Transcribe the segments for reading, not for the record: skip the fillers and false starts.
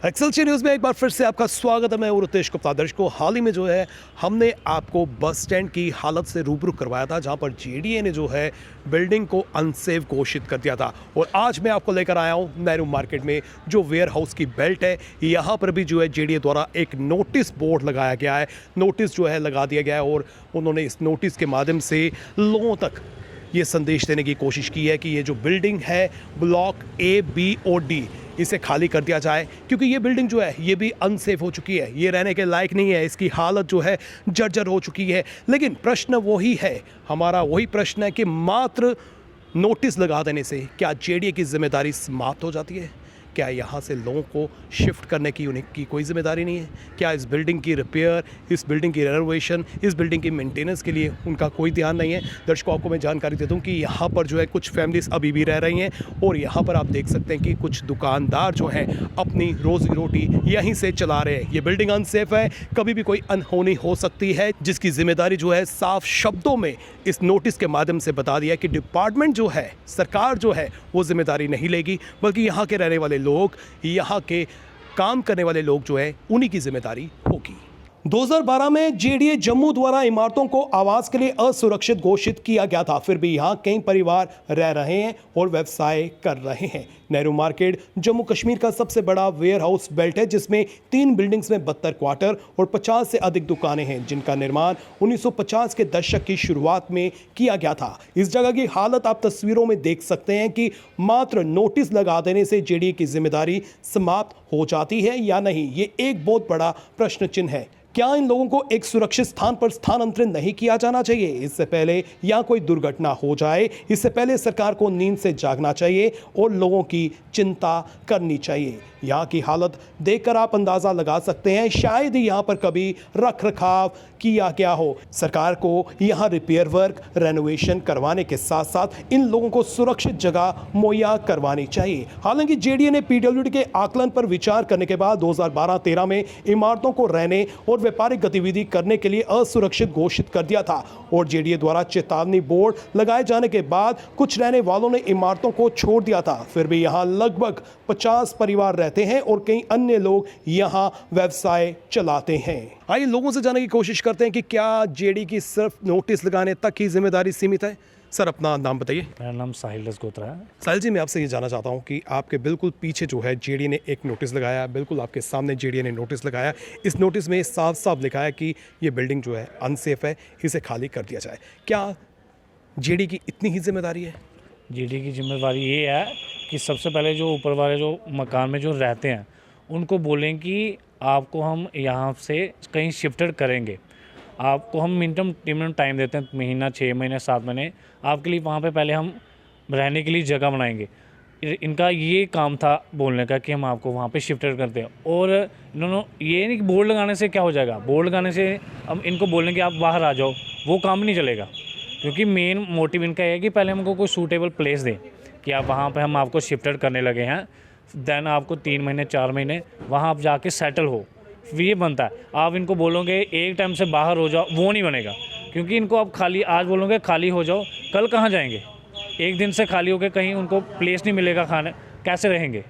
Excelsior news में एक बार फिर से आपका स्वागत है। मैं हूं रितेश गुप्ता। दर्शकों, हाल ही में जो है हमने आपको बस स्टैंड की हालत से रूबरू करवाया था, जहां पर जेडीए ने जो है बिल्डिंग को अनसेफ घोषित कर दिया था। और आज मैं आपको लेकर आया हूं नेहरू मार्केट में जो वेयर हाउस की बेल्ट है, यहां पर भी जो है जेडीए द्वारा एक नोटिस बोर्ड लगाया गया है। नोटिस जो है लगा दिया गया है और उन्होंने इस नोटिस के माध्यम से लोगों तक ये संदेश देने की कोशिश की है कि ये जो बिल्डिंग है ब्लॉक ए, बी और डी, इसे खाली कर दिया जाए, क्योंकि ये बिल्डिंग जो है ये भी अनसेफ हो चुकी है, ये रहने के लायक नहीं है, इसकी हालत जो है जर्जर हो चुकी है। लेकिन प्रश्न वही है, हमारा वही प्रश्न है कि मात्र नोटिस लगा देने से क्या जेडीए की जिम्मेदारी समाप्त हो जाती है? क्या यहाँ से लोगों को शिफ्ट करने की उनकी कोई जिम्मेदारी नहीं है? क्या इस बिल्डिंग की रिपेयर, इस बिल्डिंग की रेनोवेशन, इस बिल्डिंग की मेंटेनेंस के लिए उनका कोई ध्यान नहीं है? दर्शकों, आपको मैं जानकारी दे दूं कि यहाँ पर जो है कुछ फैमिलीज अभी भी रह रही हैं और यहाँ पर आप देख सकते हैं कि कुछ दुकानदार जो हैं अपनी रोजी रोटी यहीं से चला रहे हैं। ये बिल्डिंग अनसेफ है, कभी भी कोई अनहोनी हो सकती है, जिसकी जिम्मेदारी जो है साफ शब्दों में इस नोटिस के माध्यम से बता दिया कि डिपार्टमेंट जो है, सरकार जो है, वो जिम्मेदारी नहीं लेगी, बल्कि यहाँ के रहने वाले लोग, यहाँ के काम करने वाले लोग जो है, उन्हीं की जिम्मेदारी होगी। 2012 में जेडीए जम्मू द्वारा इमारतों को आवास के लिए असुरक्षित घोषित किया गया था। फिर भी यहाँ कई परिवार रह रहे हैं और व्यवसाय कर रहे हैं। नेहरू मार्केट जम्मू कश्मीर का सबसे बड़ा वेयर हाउस बेल्ट है, जिसमें 3 बिल्डिंग्स में 72 क्वार्टर और 50 से अधिक दुकानें हैं, जिनका निर्माण 1950 के दशक की शुरुआत में किया गया था। इस जगह की हालत आप तस्वीरों में देख सकते हैं कि मात्र नोटिस लगा देने से जेडीए की जिम्मेदारी समाप्त हो जाती है या नहीं, ये एक बहुत बड़ा प्रश्न चिन्ह है। क्या इन लोगों को एक सुरक्षित स्थान पर स्थानांतरित नहीं किया जाना चाहिए? इससे पहले यहाँ कोई दुर्घटना हो जाए, इससे पहले सरकार को नींद से जागना चाहिए और लोगों की चिंता करनी चाहिए। यहाँ की हालत देखकर आप अंदाज़ा लगा सकते हैं, शायद ही यहाँ पर कभी रख रखाव किया गया हो। सरकार को यहाँ रिपेयर वर्क, रेनोवेशन करवाने के साथ साथ इन लोगों को सुरक्षित जगह मुहैया करवानी चाहिए। हालांकि जेडीए ने पीडब्ल्यूडी के आकलन पर विचार करने के बाद 2012-13 में इमारतों को रहने और व्यापारिक गतिविधि करने के लिए असुरक्षित घोषित कर दिया था और जेडीए द्वारा चेतावनी बोर्ड लगाए जाने के बाद कुछ रहने वालों ने इमारतों को छोड़ दिया था। फिर भी यहाँ लगभग 50 परिवार रहते हैं और कई अन्य लोग यहाँ व्यवसाय चलाते हैं। आइए लोगों से जानने की कोशिश करते हैं कि क्या जेडीए की सिर्फ नोटिस लगाने तक की जिम्मेदारी सीमित है। सर, अपना नाम बताइए। मेरा नाम साहिल रजगोत्रा है। साहिल जी, मैं आपसे ये जानना चाहता हूँ कि आपके बिल्कुल पीछे जो है जेडीए ने एक नोटिस लगाया, बिल्कुल आपके सामने जेडीए ने नोटिस लगाया। इस नोटिस में साफ साफ लिखा है कि ये बिल्डिंग जो है अनसेफ है, इसे खाली कर दिया जाए। क्या जेडीए की इतनी ही जिम्मेदारी है? जेडीए की जिम्मेवारी ये है कि सबसे पहले जो ऊपर वाले जो मकान में जो रहते हैं उनको बोलें कि आपको हम यहाँ से कहीं शिफ्टेड करेंगे, आपको हम मिनिमम टाइम देते हैं, महीना, 6 महीने, 7 महीने, आपके लिए वहाँ पे पहले हम रहने के लिए जगह बनाएंगे। इनका ये काम था बोलने का कि हम आपको वहाँ पे शिफ्टेड करते हैं। और इन्होंने ये नहीं कि बोर्ड लगाने से क्या हो जाएगा, बोर्ड लगाने से हम इनको बोलेंगे कि आप बाहर आ जाओ, वो काम नहीं चलेगा। क्योंकि मेन मोटिव इनका है कि पहले हमको कोई सूटेबल प्लेस दें कि आप वहाँ पे हम आपको शिफ्टेड करने लगे हैं, देन आपको 3 महीने 4 महीने वहाँ आप जाके सेटल हो, ये बनता है। आप इनको बोलोगे एक टाइम से बाहर हो जाओ, वो नहीं बनेगा। क्योंकि इनको आप खाली आज बोलोगे खाली हो जाओ, कल कहाँ जाएंगे? एक दिन से खाली होकर कहीं उनको प्लेस नहीं मिलेगा, खाने कैसे रहेंगे?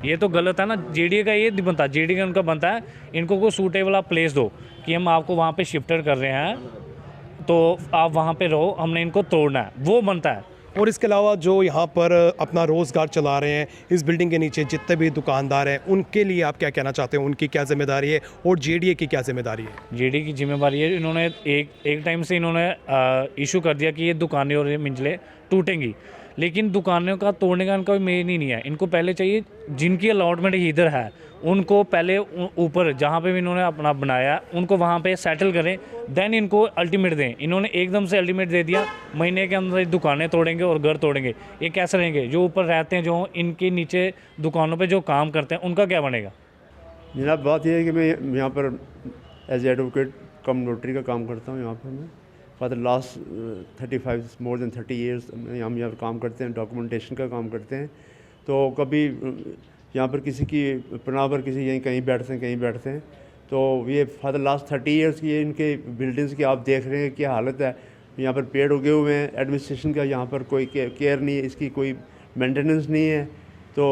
ये तो गलत है ना। जेडीए का ये बनता है, जेडीए का उनका बनता है इनको कोई सूटेबल आप प्लेस दो कि हम आपको वहाँ पे शिफ्टेड कर रहे हैं, तो आप वहाँ पे रहो, हमने इनको तोड़ना है, वो बनता है। और इसके अलावा जो यहाँ पर अपना रोज़गार चला रहे हैं, इस बिल्डिंग के नीचे जितने भी दुकानदार हैं, उनके लिए आप क्या कहना चाहते हैं? उनकी क्या जिम्मेदारी है और जेडीए की क्या जिम्मेदारी है? जेडीए की जिम्मेवारी है, इन्होंने एक टाइम से इन्होंने इशू कर दिया कि ये दुकानें और ये मंजिलें टूटेंगी, लेकिन दुकानों का तोड़ने का इनका मेन ही नहीं है। इनको पहले चाहिए जिनकी अलॉटमेंट इधर है, उनको पहले ऊपर जहाँ पे भी इन्होंने अपना बनाया उनको वहाँ पे सेटल करें, देन इनको अल्टीमेट दें। इन्होंने एकदम से अल्टीमेट दे दिया, महीने के अंदर दुकानें तोड़ेंगे और घर तोड़ेंगे। ये कैसे रहेंगे? जो ऊपर रहते हैं, जो इनके नीचे दुकानों पे जो काम करते हैं, उनका क्या बनेगा? जनाब, बात यह है कि मैं यहाँ पर एज एडवोकेट कम नोटरी का काम करता हूँ। यहाँ पर मैं for the last 35 more than 30 years हम यहाँ पर काम करते हैं, डॉक्यूमेंटेशन का काम करते हैं। तो कभी यहाँ पर किसी की पनाह पर किसी यहीं कहीं बैठते हैं, तो ये फॉर द लास्ट 30 ईयर्स की इनके बिल्डिंग्स की आप देख रहे हैं क्या हालत है। यहाँ पर पेड़ उगे हुए हैं, एडमिनिस्ट्रेशन का यहाँ पर कोई केयर नहीं है, इसकी कोई मेंटेनेंस नहीं है। तो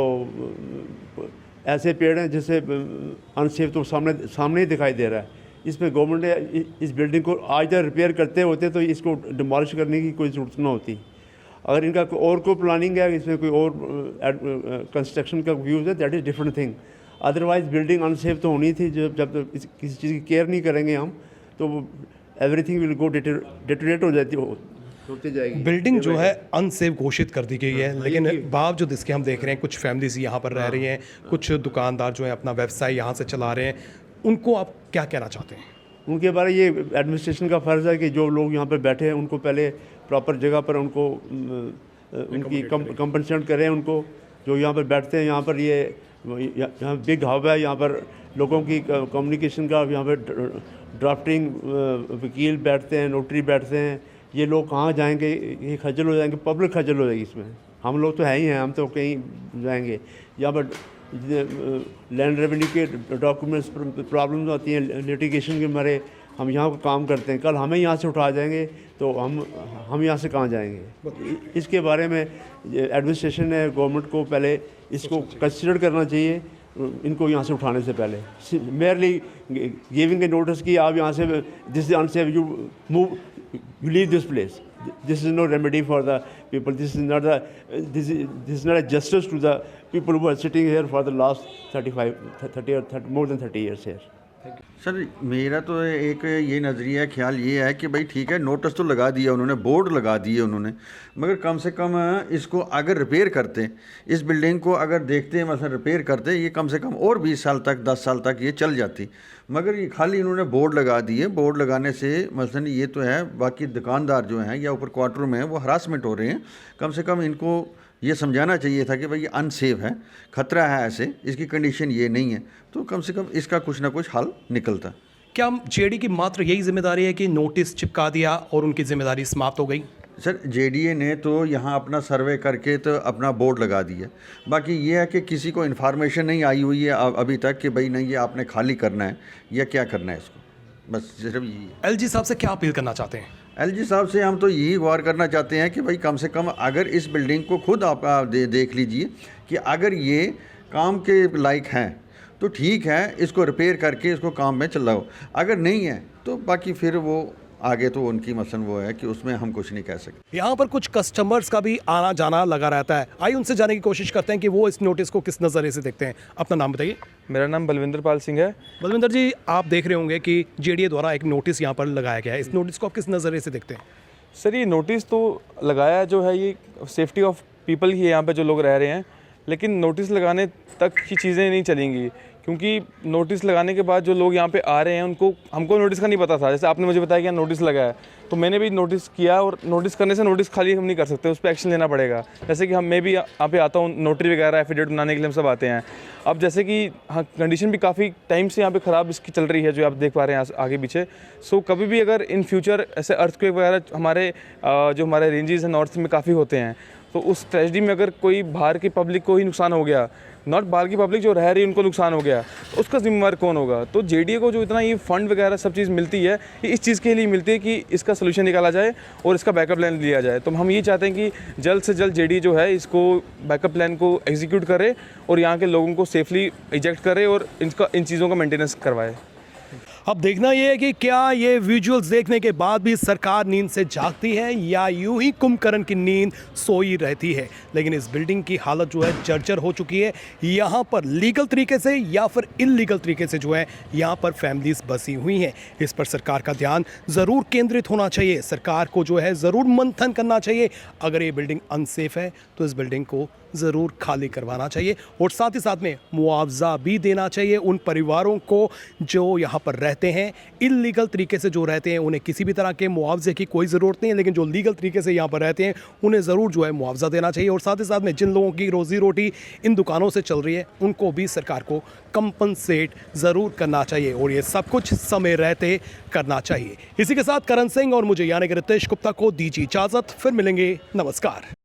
ऐसे पेड़ हैं जिससे अनसेफ तो सामने ही दिखाई दे रहा है। इसमें गवर्नमेंट ने इस बिल्डिंग को आज तक रिपेयर करते होते तो इसको डिमोलिश करने की कोई ज़रूरत ना होती। अगर इनका और कोई प्लानिंग है, इसमें कोई और कंस्ट्रक्शन का व्यूज़ है, that is different thing. Otherwise building unsafe तो होनी थी। जब तक किसी चीज़ की केयर नहीं करेंगे हम तो एवरीथिंग विल गो डिटेरेट होती जाएगी। बिल्डिंग जो है अनसेफ घोषित कर दी गई है, लेकिन बावजूद इसके हम देख रहे हैं कुछ फैमिलीज यहाँ पर रह रही हैं, कुछ दुकानदार जो है अपना व्यवसाय यहाँ से चला रहे हैं। उनको आप क्या कहना चाहते हैं? उनके बारे ये एडमिनिस्ट्रेशन का फ़र्ज़ है कि जो लोग यहाँ पर बैठे हैं उनको पहले प्रॉपर जगह पर उनको उनकी कंपनसेट करें। उनको जो यहाँ पर बैठते हैं, यहाँ पर यहाँ बिग हब है, यहाँ पर लोगों की कम्युनिकेशन का, यहाँ पर ड्राफ्टिंग वकील बैठते हैं, नोटरी बैठते हैं। ये लोग कहाँ जाएंगे? ये खजल हो जाएंगे, पब्लिक खजल हो जाएगी इसमें। हम लोग तो है ही हैं, हम तो कहीं जाएंगे। यहाँ पर लैंड रेवेन्यू के डॉक्यूमेंट्स प्रॉब्लम्स आती हैं, लिटिगेशन के मारे हम यहाँ पर काम करते हैं। कल हमें यहाँ से उठा जाएंगे तो हम यहाँ से कहाँ जाएंगे? इसके बारे में एडमिनिस्ट्रेशन ने गवर्नमेंट को पहले इसको कंसिडर करना चाहिए, इनको यहाँ से उठाने से पहले। मेयरली गिविंग ए नोटिस कि आप यहाँ से this is unsafe, you leave this place. This is no remedy for the people. This is not a justice to the people who are sitting here for the last 30 more than 30 years here. Sir मेरा तो एक ये नज़रिया ख्याल ये है कि भाई ठीक है, नोटिस तो लगा दिया उन्होंने, बोर्ड लगा दिए उन्होंने, मगर कम से कम इसको अगर रिपेयर करते, इस बिल्डिंग को अगर देखते मतलब रिपेयर करते, ये कम से कम और 20 साल तक 10 साल तक ये चल जाती। मगर ये खाली इन्होंने बोर्ड लगा दिए। बोर्ड लगाने से मसलन ये तो है, बाकी दुकानदार जो हैं या ऊपर क्वार्टर में हैं वो हरासमेंट हो रहे हैं। कम से कम इनको ये समझाना चाहिए था कि भाई ये अनसेफ है, ख़तरा है, ऐसे इसकी कंडीशन ये नहीं है, तो कम से कम इसका कुछ ना कुछ हल निकलता। क्या जेडी की मात्र यही जिम्मेदारी है कि नोटिस चिपका दिया और उनकी जिम्मेदारी समाप्त हो गई? सर जेडीए ने तो यहाँ अपना सर्वे करके तो अपना बोर्ड लगा दिया, बाकी ये है कि किसी को इन्फॉर्मेशन नहीं आई हुई है अभी तक कि भाई नहीं ये आपने खाली करना है या क्या करना है इसको, बस सिर्फ यही है। एलजी साहब से क्या अपील करना चाहते हैं? एलजी साहब से हम तो यही गौर करना चाहते हैं कि भाई कम से कम अगर इस बिल्डिंग को खुद आप देख लीजिए कि अगर ये काम के लायक हैं तो ठीक है, इसको रिपेयर करके इसको काम में चलाओ। अगर नहीं है तो बाकी फिर वो आगे तो उनकी मसलन वो है कि उसमें हम कुछ नहीं कह सकते। यहाँ पर कुछ कस्टमर्स का भी आना जाना लगा रहता है, आइए उनसे जाने की कोशिश करते हैं कि वो इस नोटिस को किस नज़रिए से देखते हैं। अपना नाम बताइए। मेरा नाम बलविंदर पाल सिंह है। बलविंदर जी, आप देख रहे होंगे कि जेडीए द्वारा एक नोटिस यहाँ पर लगाया गया है, इस नोटिस को आप किस नज़रिए से देखते हैं? सर ये नोटिस तो लगाया जो है ये सेफ्टी ऑफ पीपल ही है, यहाँ पे जो लोग रह रहे हैं, लेकिन नोटिस लगाने तक की चीज़ें नहीं चलेंगी, क्योंकि नोटिस लगाने के बाद जो लोग यहाँ पे आ रहे हैं हमको नोटिस का नहीं पता था। जैसे आपने मुझे बताया कि नोटिस लगा है तो मैंने भी नोटिस किया, और नोटिस करने से नोटिस खाली हम नहीं कर सकते, उस पर एक्शन लेना पड़ेगा। जैसे कि मैं भी यहाँ पे आता हूँ, नोटरी वगैरह एफिडेविट बनाने के लिए हम सब आते हैं। अब जैसे कि हाँ, कंडीशन भी काफ़ी टाइम से यहाँ पे ख़राब इसकी चल रही है जो आप देख पा रहे हैं आगे पीछे। सो कभी भी अगर इन फ्यूचर ऐसे अर्थक्वेक वगैरह जो हमारे रेंजेस हैं नॉर्थ में काफ़ी होते हैं, तो उस ट्रेजेडी में अगर कोई बाहर की पब्लिक को ही नुकसान हो गया, नॉट बाहर की पब्लिक जो रह रही है उनको नुकसान हो गया, तो उसका जिम्मेवार कौन होगा? तो जेडीए को जो इतना ये फंड वगैरह सब चीज़ मिलती है, ये इस चीज़ के लिए मिलती है कि इसका सोल्यूशन निकाला जाए और इसका बैकअप प्लान लिया जाए। तो हम ये चाहते हैं कि जल्द से जल्द जेडीए जो है इसको बैकअप प्लान को एग्जीक्यूट करे और यहाँ के लोगों को सेफली इजेक्ट करे और इन चीज़ों का मेंटेनेंस करवाए। अब देखना यह है कि क्या ये विजुअल्स देखने के बाद भी सरकार नींद से जागती है या यूं ही कुंभकर्ण की नींद सोई रहती है। लेकिन इस बिल्डिंग की हालत जो है जर्जर हो चुकी है। यहाँ पर लीगल तरीके से या फिर इलीगल तरीके से जो है यहाँ पर फैमिलीज बसी हुई हैं। इस पर सरकार का ध्यान ज़रूर केंद्रित होना चाहिए। सरकार को जो है ज़रूर मंथन करना चाहिए। अगर ये बिल्डिंग अनसेफ है तो इस बिल्डिंग को ज़रूर खाली करवाना चाहिए और साथ ही साथ में मुआवजा भी देना चाहिए उन परिवारों को जो यहाँ पर रहते हैं। इल्लीगल तरीके से जो रहते हैं उन्हें किसी भी तरह के मुआवजे की कोई ज़रूरत नहीं है, लेकिन जो लीगल तरीके से यहाँ पर रहते हैं उन्हें ज़रूर जो है मुआवजा देना चाहिए। और साथ ही साथ में जिन लोगों की रोज़ी रोटी इन दुकानों से चल रही है उनको भी सरकार को कंपनसेट ज़रूर करना चाहिए और ये सब कुछ समय रहते करना चाहिए। इसी के साथ करण सिंह और मुझे यानी कि रितेश गुप्ता को दीजिए इजाज़त। फिर मिलेंगे। नमस्कार।